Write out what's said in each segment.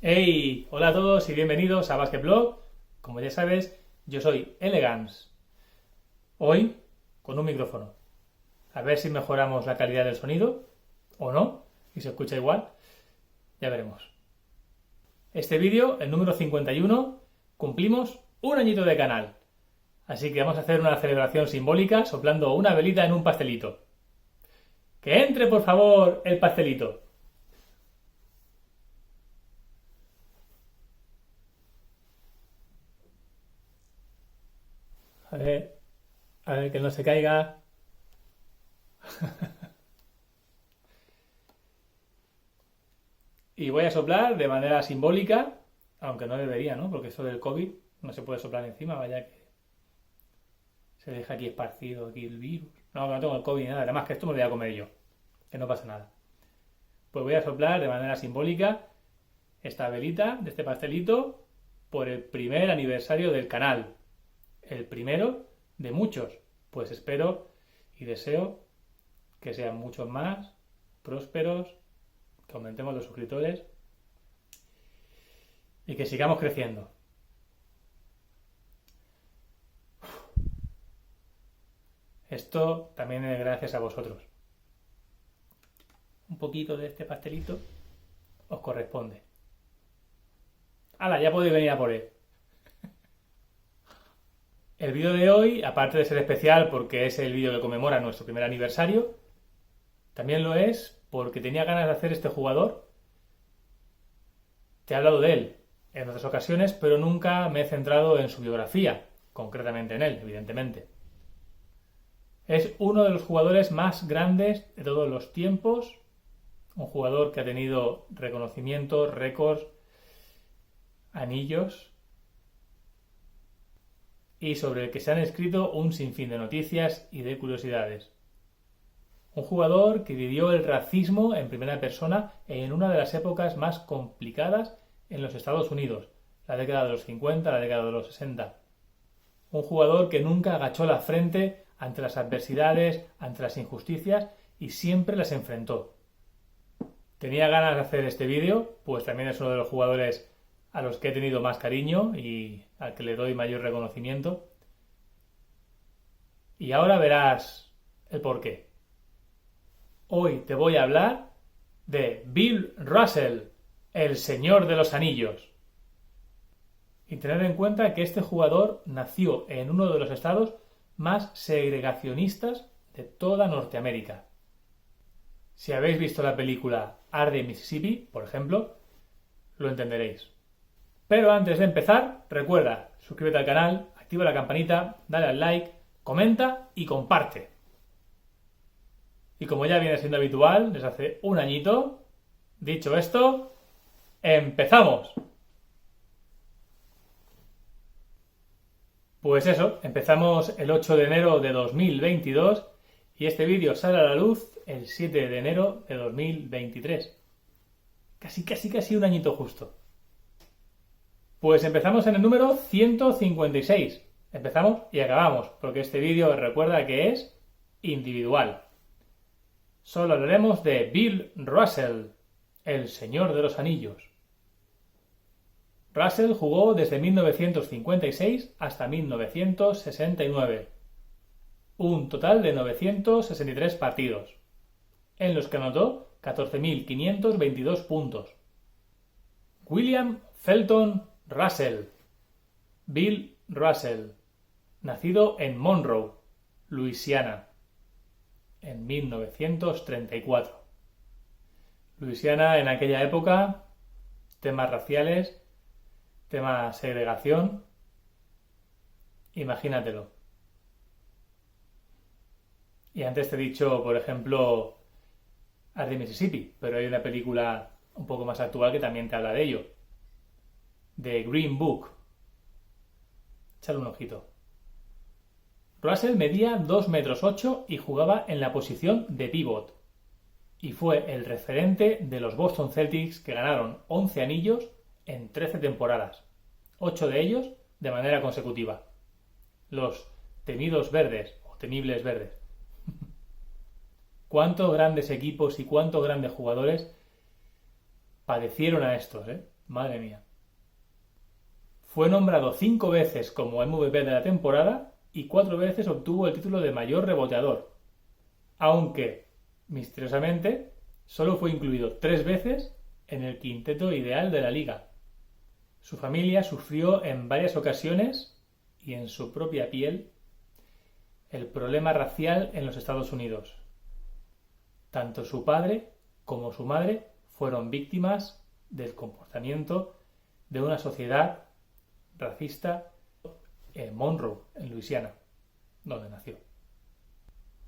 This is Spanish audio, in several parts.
Hey, hola a todos y bienvenidos a Basket Blog. Como ya sabes, yo soy Elegance. Hoy con un micrófono. A ver si mejoramos la calidad del sonido o no, y se escucha igual. Ya veremos. Este vídeo, el número 51, cumplimos un añito de canal. Así que vamos a hacer una celebración simbólica soplando una velita en un pastelito. ¡Que entre, por favor, el pastelito! A ver que no se caiga. Y voy a soplar de manera simbólica, aunque no debería, ¿no? Porque eso del COVID no se puede soplar encima, vaya que se deja aquí esparcido aquí el virus. No, que no tengo el COVID ni nada, además que esto me lo voy a comer yo, que no pasa nada. Pues voy a soplar de manera simbólica esta velita de este pastelito por el primer aniversario del canal. El primero de muchos. Pues espero y deseo que sean muchos más, prósperos, que aumentemos los suscriptores y que sigamos creciendo. Esto también es gracias a vosotros. Un poquito de este pastelito os corresponde. ¡Hala! Ya podéis venir a por él. El vídeo de hoy, aparte de ser especial porque es el vídeo que conmemora nuestro primer aniversario, también lo es porque tenía ganas de hacer este jugador. Te he hablado de él en otras ocasiones, pero nunca me he centrado en su biografía, concretamente en él, evidentemente. Es uno de los jugadores más grandes de todos los tiempos, un jugador que ha tenido reconocimientos, récords, anillos y sobre el que se han escrito un sinfín de noticias y de curiosidades. Un jugador que vivió el racismo en primera persona en una de las épocas más complicadas en los Estados Unidos, la década de los 50, la década de los 60. Un jugador que nunca agachó la frente ante las adversidades, ante las injusticias y siempre las enfrentó. Tenía ganas de hacer este vídeo, pues también es uno de los jugadores a los que he tenido más cariño y al que le doy mayor reconocimiento. Y ahora verás el porqué. Hoy te voy a hablar de Bill Russell, el Señor de los Anillos. Y tener en cuenta que este jugador nació en uno de los estados más segregacionistas de toda Norteamérica. Si habéis visto la película Arde, Mississippi, por ejemplo, lo entenderéis. Pero antes de empezar, recuerda, suscríbete al canal, activa la campanita, dale al like, comenta y comparte. Y como ya viene siendo habitual desde hace un añito, dicho esto, ¡empezamos! Pues eso, empezamos el 8 de enero de 2022 y este vídeo sale a la luz el 7 de enero de 2023. Casi un añito justo. Pues empezamos en el número 156. Empezamos y acabamos, porque este vídeo recuerda que es individual. Solo hablaremos de Bill Russell, el Señor de los Anillos. Russell jugó desde 1956 hasta 1969. Un total de 963 partidos, en los que anotó 14.522 puntos. William Felton Russell, Bill Russell, nacido en Monroe, Luisiana, en 1934. Luisiana en aquella época, temas raciales, tema segregación, imagínatelo. Y antes te he dicho, por ejemplo, Arde, Mississippi, pero hay una película un poco más actual que también te habla de ello. The Green Book. Échale un ojito. Russell medía 2,8 metros y jugaba en la posición de pívot. Y fue el referente de los Boston Celtics que ganaron 11 anillos en 13 temporadas. 8 de ellos de manera consecutiva. Los temidos verdes o temibles verdes. Cuántos grandes equipos y cuántos grandes jugadores padecieron a estos, Madre mía. Fue nombrado 5 veces como MVP de la temporada y 4 veces obtuvo el título de mayor reboteador, aunque, misteriosamente, solo fue incluido 3 veces en el quinteto ideal de la liga. Su familia sufrió en varias ocasiones y en su propia piel el problema racial en los Estados Unidos. Tanto su padre como su madre fueron víctimas del comportamiento de una sociedad racista en Monroe, en Luisiana, donde nació.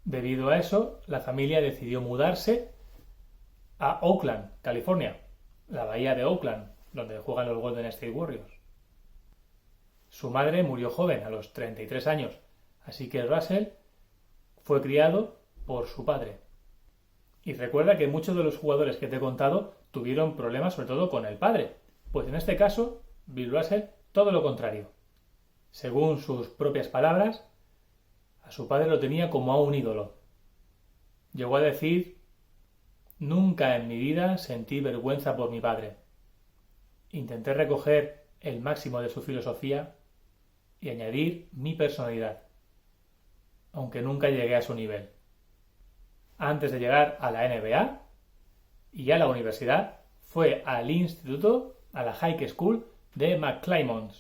Debido a eso, la familia decidió mudarse a Oakland, California, la bahía de Oakland, donde juegan los Golden State Warriors. Su madre murió joven, a los 33 años, así que Russell fue criado por su padre. Y recuerda que muchos de los jugadores que te he contado tuvieron problemas sobre todo con el padre, pues en este caso, Bill Russell, todo lo contrario. Según sus propias palabras, a su padre lo tenía como a un ídolo. Llegó a decir: nunca en mi vida sentí vergüenza por mi padre. Intenté recoger el máximo de su filosofía y añadir mi personalidad, aunque nunca llegué a su nivel. Antes de llegar a la NBA y a la universidad, fue al instituto, a la High School de McClymont,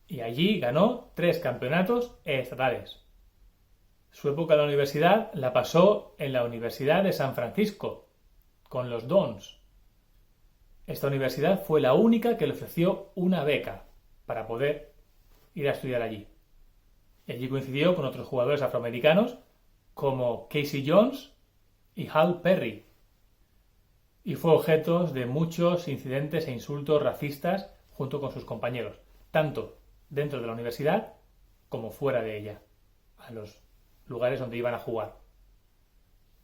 y allí ganó 3 campeonatos estatales. Su época en la universidad la pasó en la Universidad de San Francisco, con los Dons. Esta universidad fue la única que le ofreció una beca para poder ir a estudiar allí. Y allí coincidió con otros jugadores afroamericanos como Casey Jones y Hal Perry, y fue objeto de muchos incidentes e insultos racistas junto con sus compañeros, tanto dentro de la universidad como fuera de ella, a los lugares donde iban a jugar.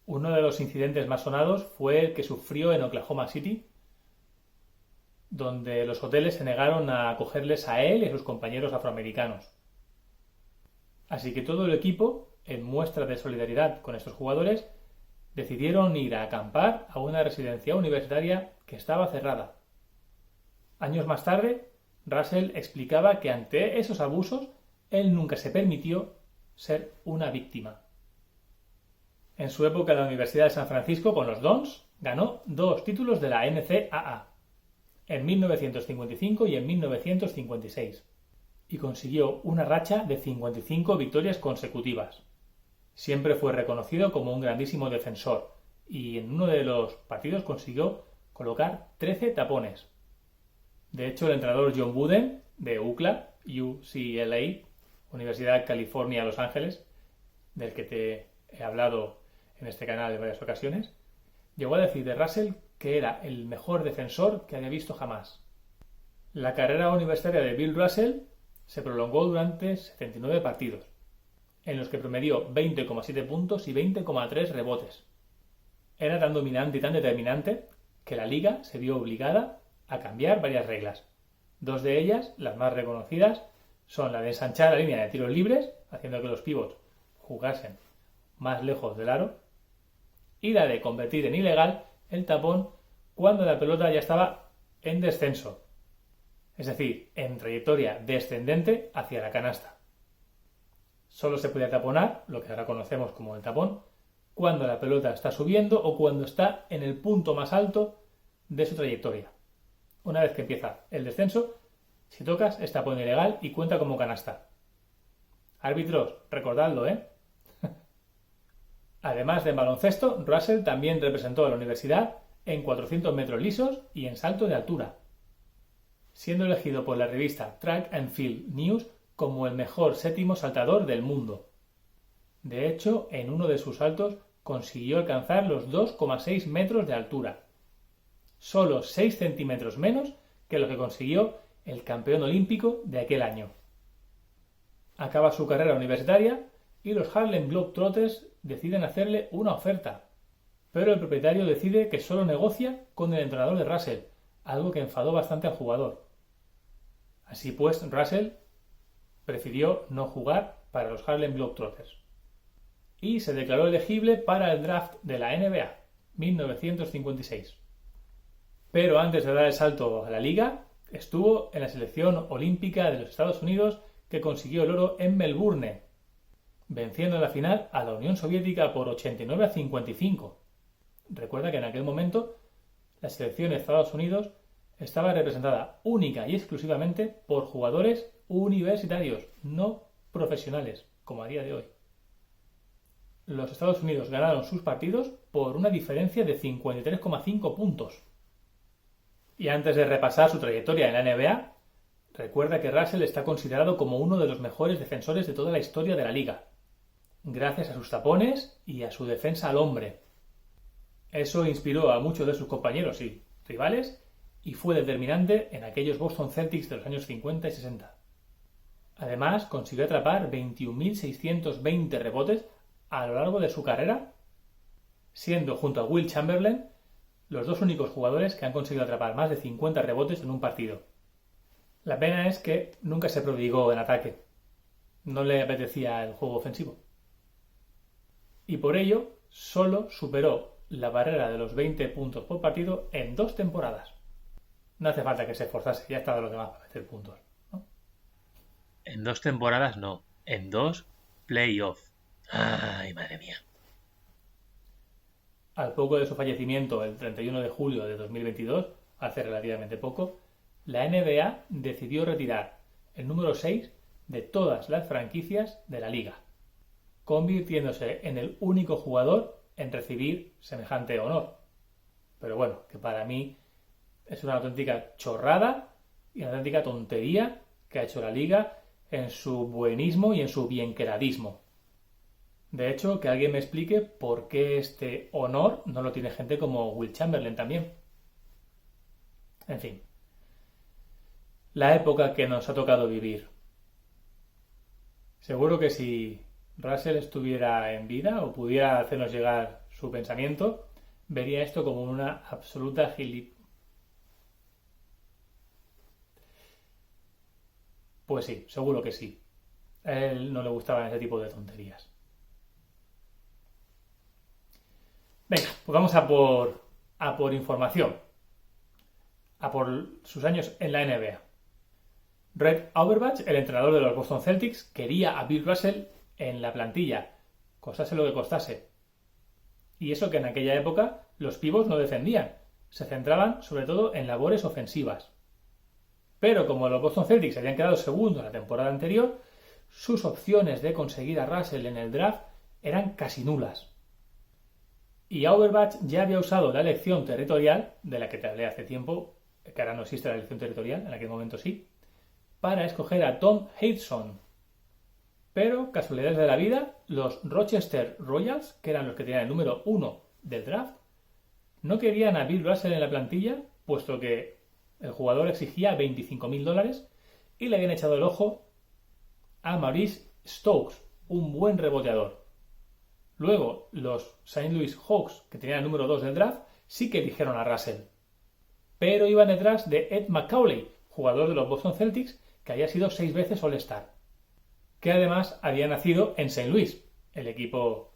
Uno de los incidentes más sonados fue el que sufrió en Oklahoma City, donde los hoteles se negaron a acogerles a él y a sus compañeros afroamericanos. Así que todo el equipo, en muestra de solidaridad con estos jugadores, decidieron ir a acampar a una residencia universitaria que estaba cerrada. Años más tarde, Russell explicaba que ante esos abusos él nunca se permitió ser una víctima. En su época en la Universidad de San Francisco con los Dons, ganó 2 títulos de la NCAA, en 1955 y en 1956, y consiguió una racha de 55 victorias consecutivas. Siempre fue reconocido como un grandísimo defensor, y en uno de los partidos consiguió colocar 13 tapones. De hecho, el entrenador John Wooden, de UCLA, Universidad California Los Ángeles, del que te he hablado en este canal en varias ocasiones, llegó a decir de Russell que era el mejor defensor que había visto jamás. La carrera universitaria de Bill Russell se prolongó durante 79 partidos, en los que promedió 20,7 puntos y 20,3 rebotes. Era tan dominante y tan determinante que la liga se vio obligada a cambiar varias reglas. 2 de ellas, las más reconocidas, son la de ensanchar la línea de tiros libres, haciendo que los pivots jugasen más lejos del aro, y la de convertir en ilegal el tapón cuando la pelota ya estaba en descenso, es decir, en trayectoria descendente hacia la canasta. Solo se puede taponar, lo que ahora conocemos como el tapón, cuando la pelota está subiendo o cuando está en el punto más alto de su trayectoria. Una vez que empieza el descenso, si tocas es tapón ilegal y cuenta como canasta. Árbitros, recordadlo, ¿eh? Además de en baloncesto, Russell también representó a la universidad en 400 metros lisos y en salto de altura, siendo elegido por la revista Track and Field News como el mejor 7º saltador del mundo. De hecho, en uno de sus saltos consiguió alcanzar los 2,6 metros de altura, solo 6 centímetros menos que lo que consiguió el campeón olímpico de aquel año. Acaba su carrera universitaria y los Harlem Globetrotters deciden hacerle una oferta, pero el propietario decide que solo negocia con el entrenador de Russell, algo que enfadó bastante al jugador. Así pues, Russell prefirió no jugar para los Harlem Globetrotters y se declaró elegible para el draft de la NBA 1956. pero antes de dar el salto a la liga, estuvo en la selección olímpica de los Estados Unidos que consiguió el oro en Melbourne, venciendo en la final a la Unión Soviética por 89-55. Recuerda que en aquel momento la selección de Estados Unidos estaba representada única y exclusivamente por jugadores universitarios, no profesionales, como a día de hoy. Los Estados Unidos ganaron sus partidos por una diferencia de 53,5 puntos. Y antes de repasar su trayectoria en la NBA, recuerda que Russell está considerado como uno de los mejores defensores de toda la historia de la liga, gracias a sus tapones y a su defensa al hombre. Eso inspiró a muchos de sus compañeros y rivales y fue determinante en aquellos Boston Celtics de los años 50 y 60. Además, consiguió atrapar 21.620 rebotes a lo largo de su carrera, siendo junto a Will Chamberlain los dos únicos jugadores que han conseguido atrapar más de 50 rebotes en un partido. La pena es que nunca se prodigó en ataque. No le apetecía el juego ofensivo. Y por ello, solo superó la barrera de los 20 puntos por partido en 2 temporadas. No hace falta que se esforzase, ya estaban los demás para meter puntos, ¿no? En 2 temporadas no, en 2 playoffs. Ay, madre mía. Al poco de su fallecimiento, el 31 de julio de 2022, hace relativamente poco, la NBA decidió retirar el número 6 de todas las franquicias de la liga, convirtiéndose en el único jugador en recibir semejante honor. Pero bueno, que para mí es una auténtica chorrada y una auténtica tontería que ha hecho la liga en su buenismo y en su bienqueradismo. De hecho, que alguien me explique por qué este honor no lo tiene gente como Will Chamberlain también. En fin, la época que nos ha tocado vivir. Seguro que si Russell estuviera en vida o pudiera hacernos llegar su pensamiento, vería esto como una absoluta Pues sí, seguro que sí. A él no le gustaban ese tipo de tonterías. Venga, pues vamos a por información. A por sus años en la NBA. Red Auerbach, el entrenador de los Boston Celtics, quería a Bill Russell en la plantilla, costase lo que costase. Y eso que en aquella época los pivots no defendían, se centraban sobre todo en labores ofensivas. Pero como los Boston Celtics habían quedado segundos la temporada anterior, sus opciones de conseguir a Russell en el draft eran casi nulas. Y Auerbach ya había usado la elección territorial, de la que te hablé hace tiempo, que ahora no existe la elección territorial, en aquel momento sí, para escoger a Tom Hudson. Pero, casualidades de la vida, los Rochester Royals, que eran los que tenían el número 1 del draft, no querían a Bill Russell en la plantilla, puesto que el jugador exigía $25,000 y le habían echado el ojo a Maurice Stokes, un buen reboteador. Luego, los St. Louis Hawks, que tenían el número 2 del draft, sí que eligieron a Russell. Pero iban detrás de Ed Macauley, jugador de los Boston Celtics, que había sido 6 veces All-Star, que además había nacido en St. Louis, el equipo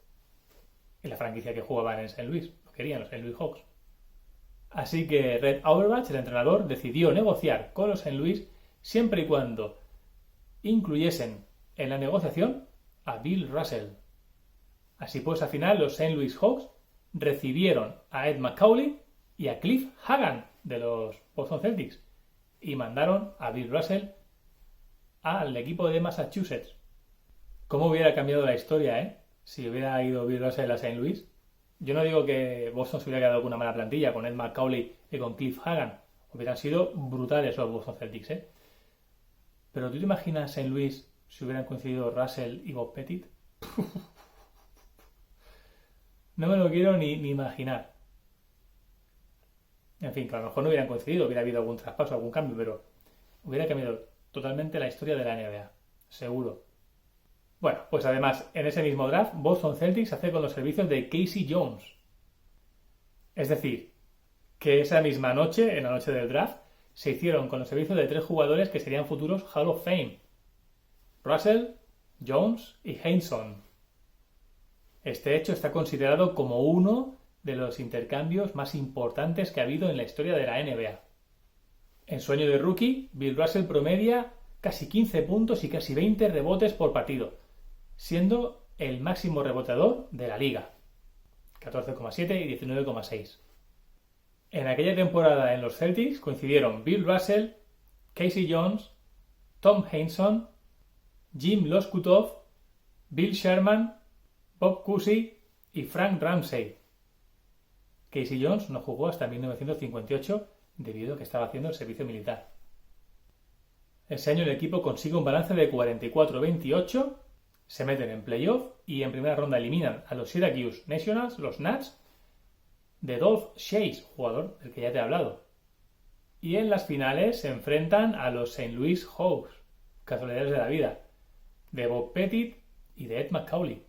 y la franquicia que jugaban en St. Louis, lo querían los St. Louis Hawks. Así que Red Auerbach, el entrenador, decidió negociar con los St. Louis siempre y cuando incluyesen en la negociación a Bill Russell. Así pues, al final los St. Louis Hawks recibieron a Ed Macauley y a Cliff Hagan de los Boston Celtics y mandaron a Bill Russell al equipo de Massachusetts. ¿Cómo hubiera cambiado la historia, si hubiera ido Bill Russell a St. Louis? Yo no digo que Boston se hubiera quedado con una mala plantilla, con Ed Macauley y con Cliff Hagan. Hubieran sido brutales los Boston Celtics, Pero ¿tú te imaginas St. Louis si hubieran coincidido Russell y Bob Pettit? No me lo quiero ni imaginar. En fin, que a lo mejor no hubieran coincidido, hubiera habido algún traspaso, algún cambio, pero hubiera cambiado totalmente la historia de la NBA. Seguro. Bueno, pues además, en ese mismo draft, Boston Celtics hace con los servicios de Casey Jones. Es decir, que esa misma noche, en la noche del draft, se hicieron con los servicios de 3 jugadores que serían futuros Hall of Fame: Russell, Jones y Heinsohn. Este hecho está considerado como uno de los intercambios más importantes que ha habido en la historia de la NBA. En su año de rookie, Bill Russell promedia casi 15 puntos y casi 20 rebotes por partido, siendo el máximo reboteador de la liga, 14,7 y 19,6. En aquella temporada en los Celtics coincidieron Bill Russell, Casey Jones, Tom Heinsohn, Jim Loscutoff, Bill Sherman, Bob Cousy y Frank Ramsey. Casey Jones no jugó hasta 1958 debido a que estaba haciendo el servicio militar. Ese año el equipo consigue un balance de 44-28, se meten en playoff y en primera ronda eliminan a los Syracuse Nationals, los Nats, de Dolph Schayes, jugador del que ya te he hablado. Y en las finales se enfrentan a los St. Louis Hawks, casualidades de la vida, de Bob Pettit y de Ed Macauley,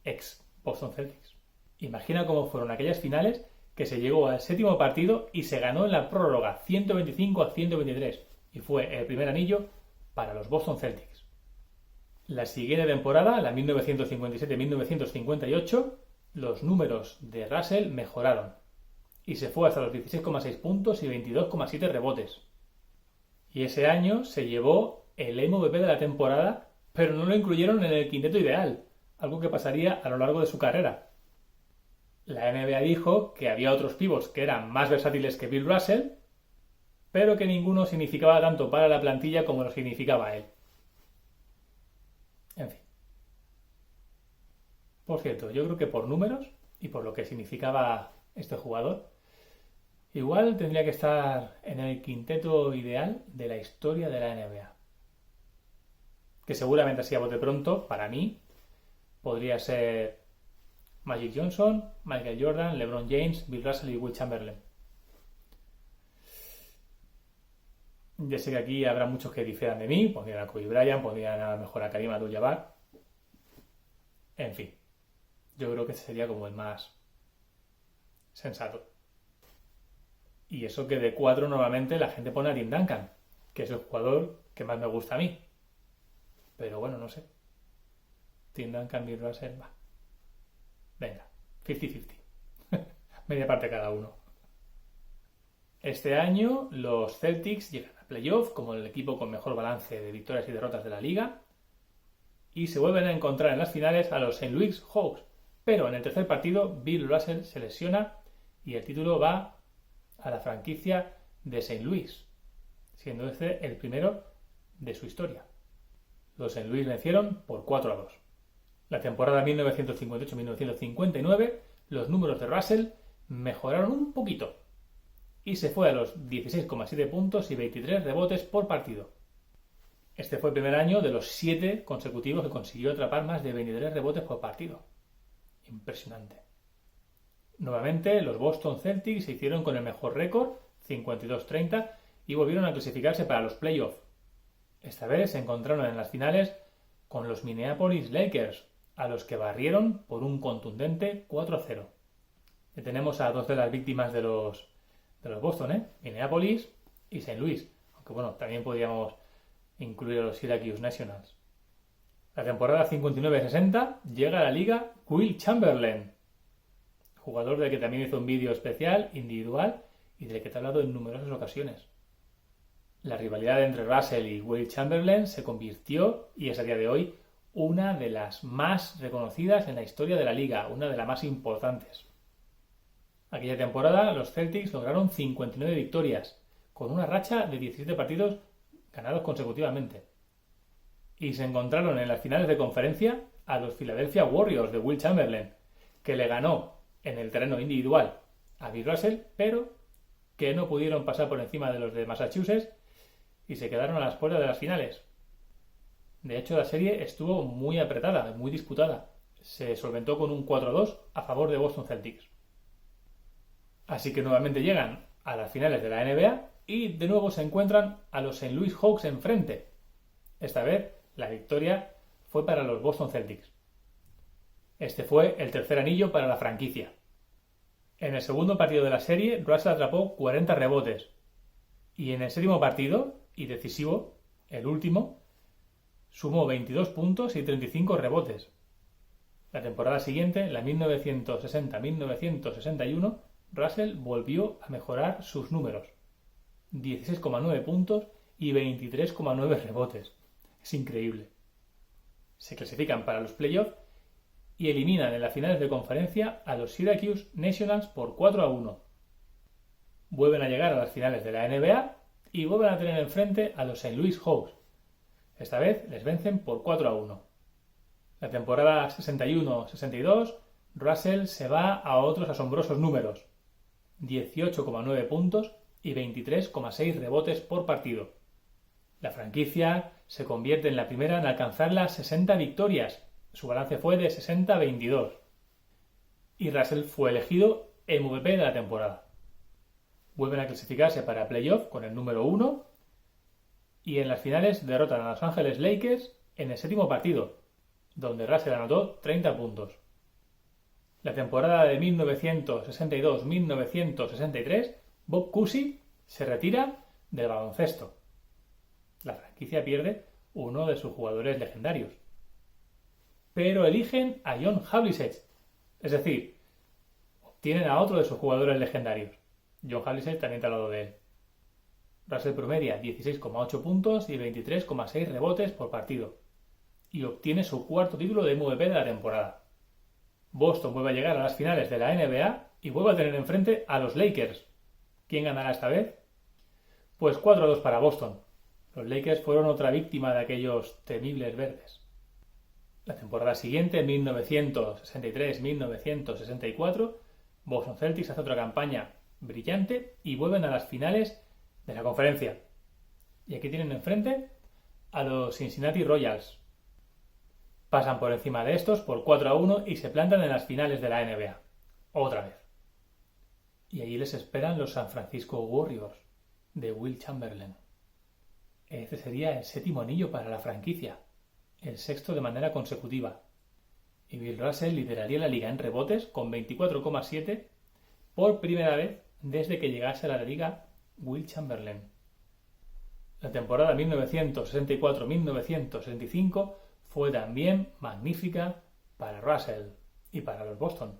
ex Boston Celtics. Imagina cómo fueron aquellas finales que se llegó al séptimo partido y se ganó en la prórroga 125-123 y fue el primer anillo para los Boston Celtics. La siguiente temporada, la 1957-1958, los números de Russell mejoraron y se fue hasta los 16,6 puntos y 22,7 rebotes. Y ese año se llevó el MVP de la temporada, pero no lo incluyeron en el quinteto ideal, algo que pasaría a lo largo de su carrera. La NBA dijo que había otros pivots que eran más versátiles que Bill Russell, pero que ninguno significaba tanto para la plantilla como lo significaba él. En fin. Por cierto, yo creo que por números y por lo que significaba este jugador, igual tendría que estar en el quinteto ideal de la historia de la NBA. Que seguramente así a bote pronto, para mí, podría ser Magic Johnson, Michael Jordan, LeBron James, Bill Russell y Will Chamberlain. Ya sé que aquí habrá muchos que difieran de mí, pondrían a Kobe Bryant, pondrían a lo mejor a Kareem Abdul-Jabbar. En fin, yo creo que este sería como el más sensato. Y eso que de 4 normalmente la gente pone a Tim Duncan, que es el jugador que más me gusta a mí. Pero bueno, no sé. Tim Duncan, Bill Russell, va. Venga, 50-50. Media parte cada uno. Este año los Celtics llegan a playoff como el equipo con mejor balance de victorias y derrotas de la liga y se vuelven a encontrar en las finales a los St. Louis Hawks, pero en el tercer partido Bill Russell se lesiona y el título va a la franquicia de St. Louis, siendo este el primero de su historia. Los St. Louis vencieron por 4-2. La temporada 1958-1959 los números de Russell mejoraron un poquito y se fue a los 16,7 puntos y 23 rebotes por partido. Este fue el primer año de los 7 consecutivos que consiguió atrapar más de 23 rebotes por partido. Impresionante. Nuevamente, los Boston Celtics se hicieron con el mejor récord, 52-30, y volvieron a clasificarse para los playoffs. Esta vez se encontraron en las finales con los Minneapolis Lakers, a los que barrieron por un contundente 4-0. Ya tenemos a dos de las víctimas de los Boston, Minneapolis y St. Louis, aunque bueno, también podríamos incluir a los Syracuse Nationals. La temporada 59-60 llega a la liga Will Chamberlain, jugador del que también hizo un vídeo especial, individual, y del que te he hablado en numerosas ocasiones. La rivalidad entre Russell y Will Chamberlain se convirtió, y es a día de hoy, una de las más reconocidas en la historia de la liga, una de las más importantes. Aquella temporada los Celtics lograron 59 victorias, con una racha de 17 partidos ganados consecutivamente. Y se encontraron en las finales de conferencia a los Philadelphia Warriors de Will Chamberlain, que le ganó en el terreno individual a Bill Russell, pero que no pudieron pasar por encima de los de Massachusetts y se quedaron a las puertas de las finales. De hecho, la serie estuvo muy apretada, muy disputada. Se solventó con un 4-2 a favor de Boston Celtics. Así que nuevamente llegan a las finales de la NBA y de nuevo se encuentran a los St. Louis Hawks enfrente. Esta vez la victoria fue para los Boston Celtics. Este fue el tercer anillo para la franquicia. En el segundo partido de la serie, Russell atrapó 40 rebotes. Y en el séptimo partido, y decisivo, el último, sumó 22 puntos y 35 rebotes. La temporada siguiente, la 1960-1961, Russell volvió a mejorar sus números. 16,9 puntos y 23,9 rebotes. Es increíble. Se clasifican para los playoffs y eliminan en las finales de conferencia a los Syracuse Nationals por 4-1. Vuelven a llegar a las finales de la NBA y vuelven a tener enfrente a los St. Louis Hawks. Esta vez les vencen por 4-1. La temporada 61-62, Russell se va a otros asombrosos números. 18,9 puntos y 23,6 rebotes por partido. La franquicia se convierte en la primera en alcanzar las 60 victorias. Su balance fue de 60-22. Y Russell fue elegido MVP de la temporada. Vuelven a clasificarse para playoff con el número 1 y en las finales derrotan a Los Ángeles Lakers en el séptimo partido, donde Russell anotó 30 puntos. La temporada de 1962-1963, Bob Cousy se retira del baloncesto. La franquicia pierde uno de sus jugadores legendarios. Pero eligen a John Havlicek, es decir, obtienen a otro de sus jugadores legendarios. John Havlicek también te ha hablado de él. Russell promedia 16,8 puntos y 23,6 rebotes por partido y obtiene su cuarto título de MVP de la temporada. Boston vuelve a llegar a las finales de la NBA y vuelve a tener enfrente a los Lakers. ¿Quién ganará esta vez? Pues 4-2 para Boston. Los Lakers fueron otra víctima de aquellos temibles verdes. La temporada siguiente, 1963-1964, Boston Celtics hace otra campaña brillante y vuelven a las finales de la conferencia. Y aquí tienen enfrente a los Cincinnati Royals. Pasan por encima de estos por 4-1 y se plantan en las finales de la NBA. Otra vez. Y allí les esperan los San Francisco Warriors de Will Chamberlain. Este sería el séptimo anillo para la franquicia, el sexto de manera consecutiva. Y Bill Russell lideraría la liga en rebotes con 24,7 por primera vez desde que llegase a la liga Will Chamberlain. La temporada 1964-1965 fue también magnífica para Russell y para los Boston.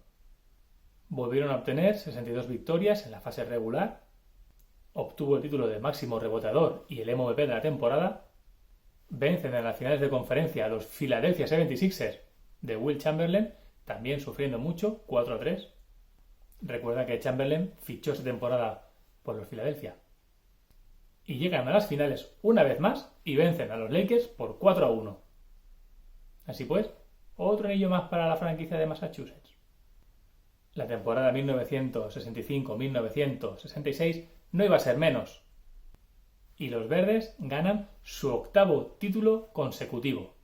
Volvieron a obtener 62 victorias en la fase regular, obtuvo el título de máximo reboteador y el MVP de la temporada, vencen en las finales de conferencia a los Philadelphia 76ers de Will Chamberlain, también sufriendo mucho, 4-3. Recuerda que Chamberlain fichó esta temporada por los Philadelphia. Y llegan a las finales una vez más y vencen a los Lakers por 4-1. Así pues, otro anillo más para la franquicia de Massachusetts. La temporada 1965-1966 no iba a ser menos. Y los verdes ganan su octavo título consecutivo.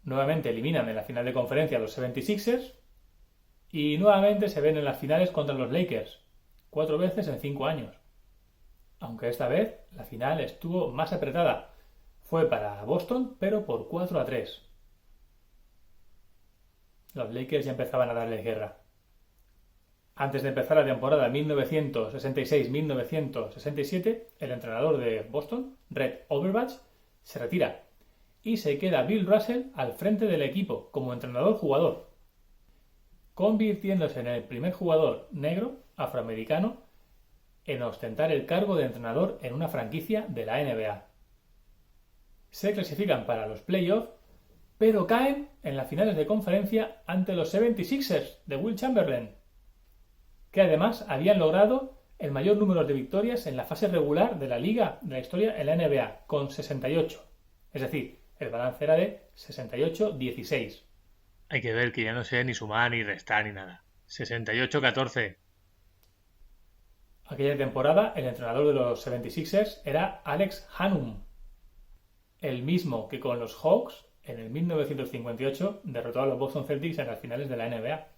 Nuevamente eliminan en la final de conferencia a los 76ers y nuevamente se ven en las finales contra los Lakers, 4 veces en 5 años. Aunque esta vez la final estuvo más apretada. Fue para Boston, pero por 4-3. Los Lakers ya empezaban a darles guerra. Antes de empezar la temporada 1966-1967, el entrenador de Boston, Red Auerbach, se retira y se queda Bill Russell al frente del equipo como entrenador-jugador, convirtiéndose en el primer jugador negro afroamericano en ostentar el cargo de entrenador en una franquicia de la NBA. Se clasifican para los playoffs, pero caen en las finales de conferencia ante los 76ers de Will Chamberlain, que además habían logrado el mayor número de victorias en la fase regular de la liga de la historia en la NBA, con 68. Es decir, el balance era de 68-16. Hay que ver que ya no sé ni sumar ni restar ni nada. 68-14. Aquella temporada el entrenador de los 76ers era Alex Hannum, el mismo que con los Hawks en el 1958 derrotó a los Boston Celtics en las finales de la NBA.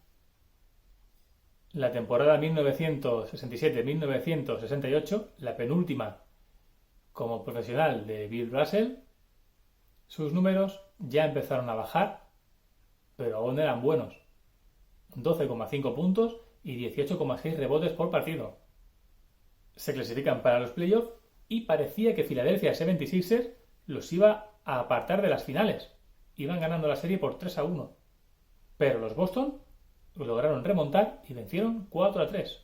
La temporada 1967-1968, la penúltima como profesional de Bill Russell, sus números ya empezaron a bajar, pero aún eran buenos. 12,5 puntos y 18,6 rebotes por partido. Se clasifican para los playoffs y parecía que Philadelphia 76ers los iba a apartar de las finales. Iban ganando la serie por 3-1. Pero los Boston lograron remontar y vencieron 4-3.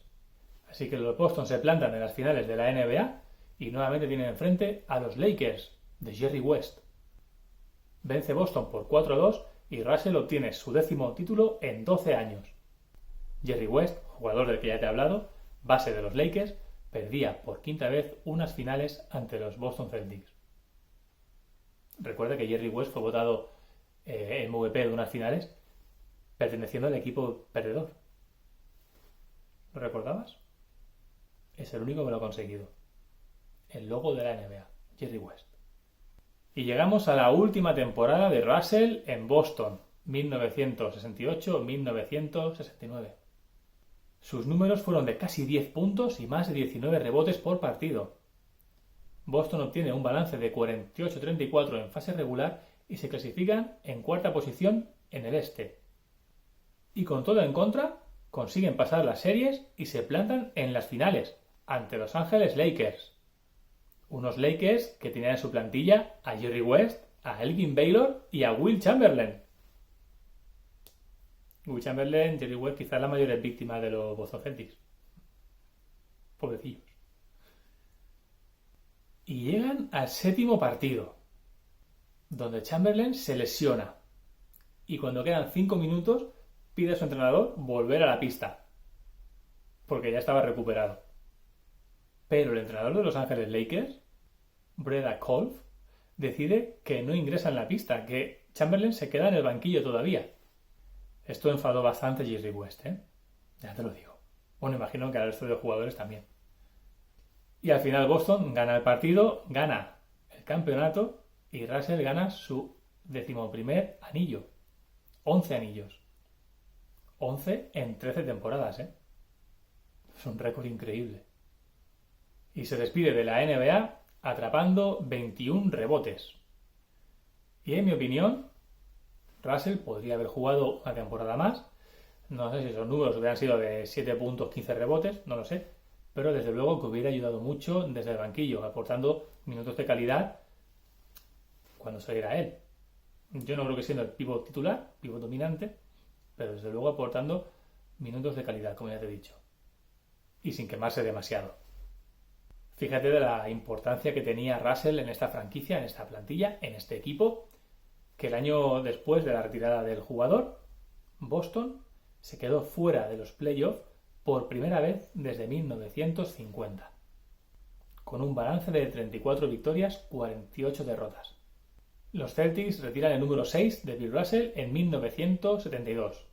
Así que los Boston se plantan en las finales de la NBA y nuevamente tienen enfrente a los Lakers de Jerry West. Vence Boston por 4-2 y Russell obtiene su 10º título en 12 años. Jerry West, jugador del que ya te he hablado, base de los Lakers, perdía por 5ª vez unas finales ante los Boston Celtics. Recuerda que Jerry West fue votado MVP de unas finales perteneciendo al equipo perdedor. ¿Lo recordabas? Es el único que lo ha conseguido. El logo de la NBA, Jerry West. Y llegamos a la última temporada de Russell en Boston, 1968-1969. Sus números fueron de casi 10 puntos y más de 19 rebotes por partido. Boston obtiene un balance de 48-34 en fase regular y se clasifican en 4ª posición en el este. Y con todo en contra, consiguen pasar las series y se plantan en las finales ante Los Ángeles Lakers. Unos Lakers que tenían en su plantilla a Jerry West, a Elgin Baylor y a Will Chamberlain. Will Chamberlain, Jerry West, quizás la mayor víctima de los Boston Celtics. Pobrecillos. Y llegan al 7º partido, donde Chamberlain se lesiona. Y cuando quedan 5 minutos, pide a su entrenador volver a la pista, porque ya estaba recuperado. Pero el entrenador de Los Ángeles Lakers, Breda Kolf, decide que no ingresa en la pista, que Chamberlain se queda en el banquillo todavía. Esto enfadó bastante a Jerry West, ya te lo digo. Bueno, imagino que al resto de jugadores también. Y al final Boston gana el partido, gana el campeonato y Russell gana su 11º anillo. 11 anillos. 11 en 13 temporadas, Es un récord increíble. Y se despide de la NBA atrapando 21 rebotes. Y en mi opinión, Russell podría haber jugado una temporada más. No sé si esos números hubieran sido de 7 puntos, 15 rebotes, no lo sé. Pero desde luego que hubiera ayudado mucho desde el banquillo, aportando minutos de calidad cuando saliera él. Yo no creo que siendo el pívot titular, pívot dominante, pero desde luego aportando minutos de calidad, como ya te he dicho. Y sin quemarse demasiado. Fíjate de la importancia que tenía Russell en esta franquicia, en esta plantilla, en este equipo, que el año después de la retirada del jugador, Boston se quedó fuera de los playoffs por primera vez desde 1950, con un balance de 34 victorias, 48 derrotas. Los Celtics retiran el número 6 de Bill Russell en 1972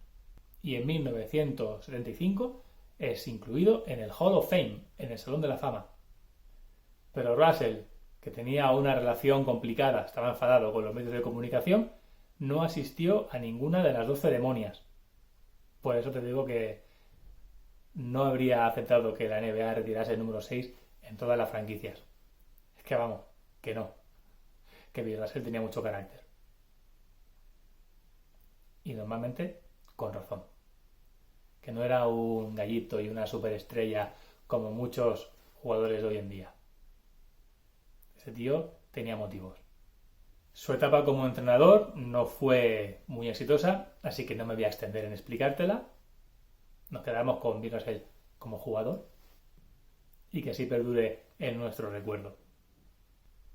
y en 1975 es incluido en el Hall of Fame, en el Salón de la Fama. Pero Russell, que tenía una relación complicada, estaba enfadado con los medios de comunicación, no asistió a ninguna de las 2 ceremonias. Por eso te digo que no habría aceptado que la NBA retirase el número 6 en todas las franquicias. Es que vamos, que no. Que Bill Russell tenía mucho carácter. Y normalmente con razón. Que no era un gallito y una superestrella como muchos jugadores de hoy en día. Ese tío tenía motivos. Su etapa como entrenador no fue muy exitosa, así que no me voy a extender en explicártela. Nos quedamos con Bill Russell como jugador y que así perdure en nuestro recuerdo.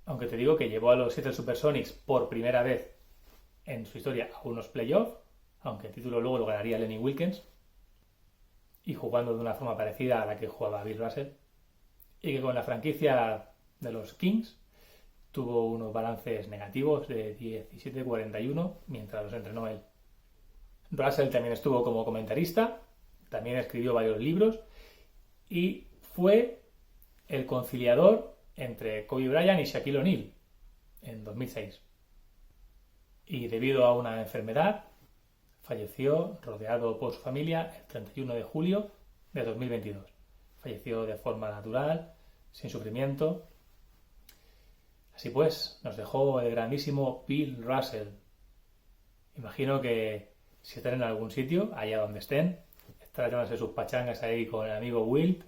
Aunque te digo que llevó a los Seattle Supersonics por primera vez en su historia a unos playoffs, aunque el título luego lo ganaría Lenny Wilkens, y jugando de una forma parecida a la que jugaba Bill Russell, y que con la franquicia de los Kings tuvo unos balances negativos de 17-41 mientras los entrenó él. Russell también estuvo como comentarista, también escribió varios libros y fue el conciliador entre Kobe Bryant y Shaquille O'Neal en 2006. Y debido a una enfermedad, falleció rodeado por su familia el 31 de julio de 2022. Falleció de forma natural, sin sufrimiento. Así pues, nos dejó el grandísimo Bill Russell. Imagino que si están en algún sitio, allá donde estén, estarán echándose sus pachangas ahí con el amigo Will,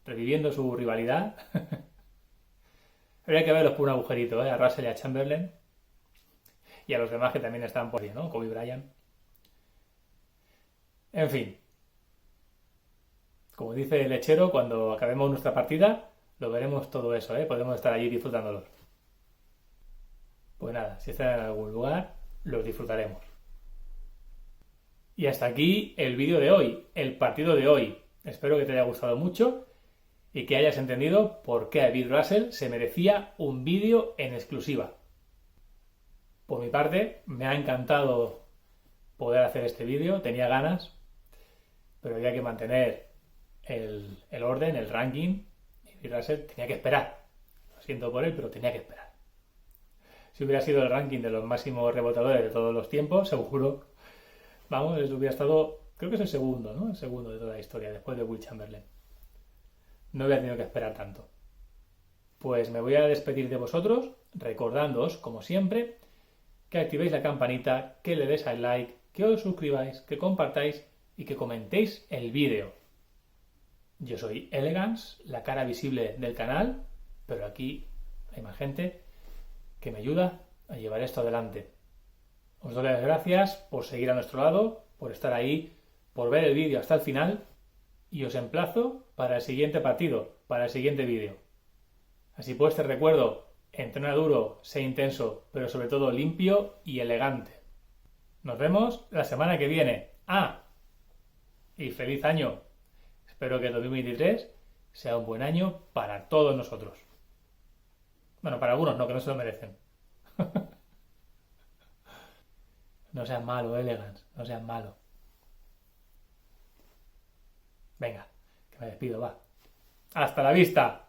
reviviendo su rivalidad. Habría que verlos por un agujerito, a Russell y a Chamberlain. Y a los demás que también están por ahí, ¿no? Kobe Bryant. En fin. Como dice el lechero, cuando acabemos nuestra partida, lo veremos todo eso, ¿eh? Podemos estar allí disfrutándolos. Pues nada, si están en algún lugar, los disfrutaremos. Y hasta aquí el vídeo de hoy, el partido de hoy. Espero que te haya gustado mucho y que hayas entendido por qué a Bill Russell se merecía un vídeo en exclusiva. Por mi parte, me ha encantado poder hacer este vídeo, tenía ganas, pero había que mantener el orden, el ranking, y Bill Russell tenía que esperar. Lo siento por él, pero tenía que esperar. Si hubiera sido el ranking de los máximos rebotadores de todos los tiempos, seguro, vamos, él hubiera estado, creo que es el segundo, ¿no? El segundo de toda la historia, después de Will Chamberlain. No hubiera tenido que esperar tanto. Pues me voy a despedir de vosotros, recordándoos, como siempre, que activéis la campanita, que le des al like, que os suscribáis, que compartáis y que comentéis el vídeo. Yo soy Elegance, la cara visible del canal, pero aquí hay más gente que me ayuda a llevar esto adelante. Os doy las gracias por seguir a nuestro lado, por estar ahí, por ver el vídeo hasta el final y os emplazo para el siguiente partido, para el siguiente vídeo. Así pues te recuerdo, entrena duro, sé intenso, pero sobre todo limpio y elegante. Nos vemos la semana que viene. ¡Ah! Y feliz año. Espero que el 2023 sea un buen año para todos nosotros. Bueno, para algunos no, que no se lo merecen. No seas malo, Elegance, no seas malo. Venga, que me despido, va. ¡Hasta la vista!